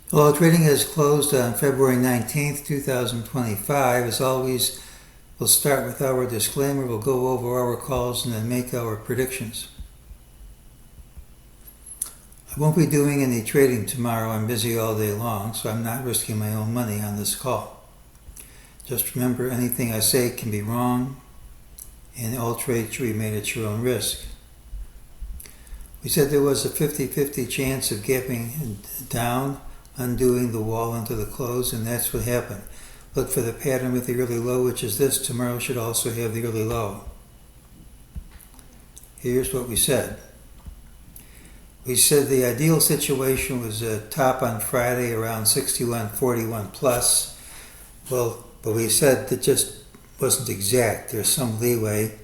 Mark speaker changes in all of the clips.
Speaker 1: Well, trading has closed on February 19th, 2025. As always, we'll start with our disclaimer. We'll go over our calls and then make our predictions. I won't be doing any trading tomorrow. I'm busy all day long, so I'm not risking my own money on this call. Just remember, anything I say can be wrong, and all trades should be made at your own risk. We said there was a 50-50 chance of gapping down, undoing the wall into the close, and that's what happened. Look for the pattern with the early low, which is this. Tomorrow should also have the early low. Here's what we said. We said the ideal situation was a top on Friday around 61.41 plus. Well, but we said it just wasn't exact. There's some leeway.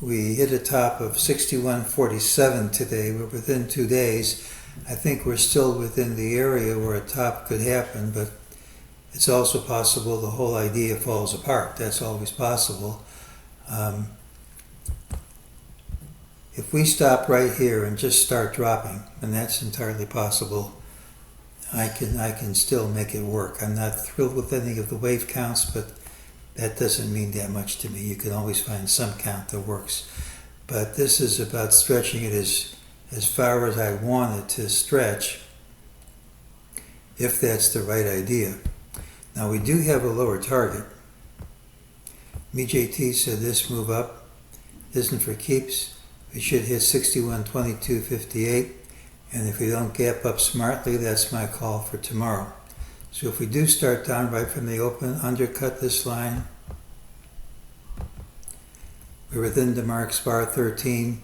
Speaker 1: We hit a top of 61.47 today. We're within 2 days. I think we're still within the area where a top could happen, but it's also possible the whole idea falls apart. That's always possible. If we stop right here and just start dropping, and that's entirely possible, I can still make it work. I'm not thrilled with any of the wave counts, but that doesn't mean that much to me. You can always find some count that works. But this is about stretching it as far as I want it to stretch, if that's the right idea. Now we do have a lower target. MEJT said this move up isn't for keeps. We should hit 61.2258, and if we don't gap up smartly, that's my call for tomorrow. So if we do start down right from the open, undercut this line, we're within the marks bar 13.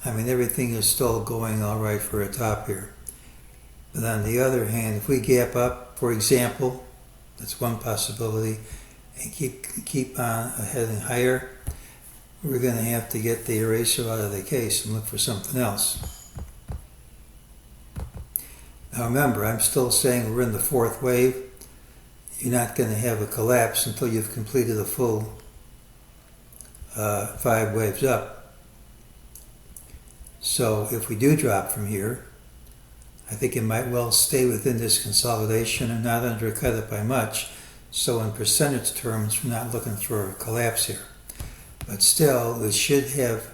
Speaker 1: I mean, everything is still going all right for a top here. But on the other hand, if we gap up, for example, that's one possibility, and keep on heading higher, we're going to have to get the eraser out of the case and look for something else. Now remember, I'm still saying we're in the fourth wave. You're not going to have a collapse until you've completed a full 5 waves up. So if we do drop from here, I think it might well stay within this consolidation and not undercut it by much. So in percentage terms, we're not looking for a collapse here. But still, it should have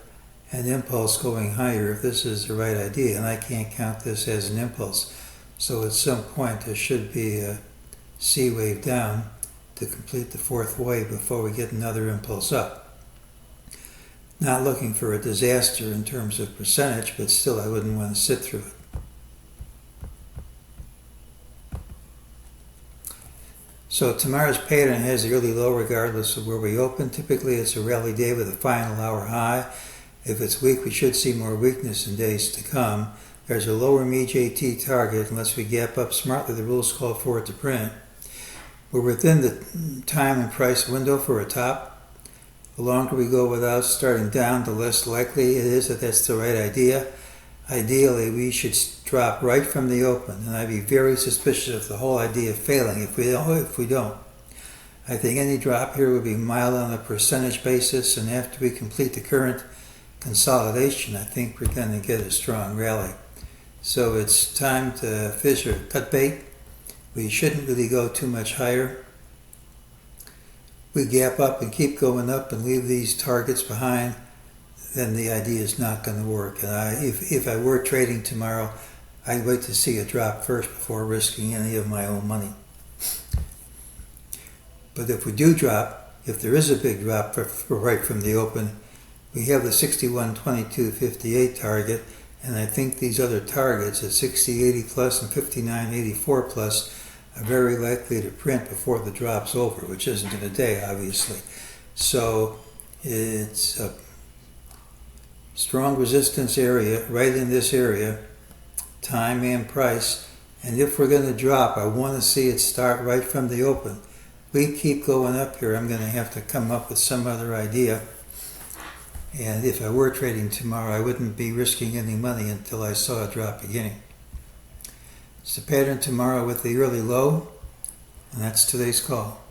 Speaker 1: an impulse going higher if this is the right idea, and I can't count this as an impulse. So at some point, there should be a C wave down to complete the fourth wave before we get another impulse up. Not looking for a disaster in terms of percentage, but still I wouldn't want to sit through it. So tomorrow's pattern has the early low regardless of where we open. Typically it's a rally day with a final hour high. If it's weak, we should see more weakness in days to come. There's a lower MEJT target unless we gap up smartly. The rules call for it to print. We're within the time and price window for a top. The longer we go without starting down, the less likely it is that that's the right idea. Ideally, we should drop right from the open, and I'd be very suspicious of the whole idea failing if we don't. I think any drop here would be mild on a percentage basis, and after we complete the current consolidation, I think we're going to get a strong rally. So it's time to fish or cut bait. We shouldn't really go too much higher. We gap up and keep going up and leave these targets behind, then the idea is not going to work. And if I were trading tomorrow, I'd wait to see a drop first before risking any of my own money. But if we do drop, if there is a big drop for right from the open, we have the 61.2258 target, and I think these other targets at 60.80 plus and 59.84 plus are very likely to print before the drop's over, which isn't in a day, obviously. So it's a strong resistance area right in this area, time and price. And if we're going to drop, I want to see it start right from the open. We keep going up here, I'm going to have to come up with some other idea. And if I were trading tomorrow, I wouldn't be risking any money until I saw a drop beginning. It's the pattern tomorrow with the early low, and that's today's call.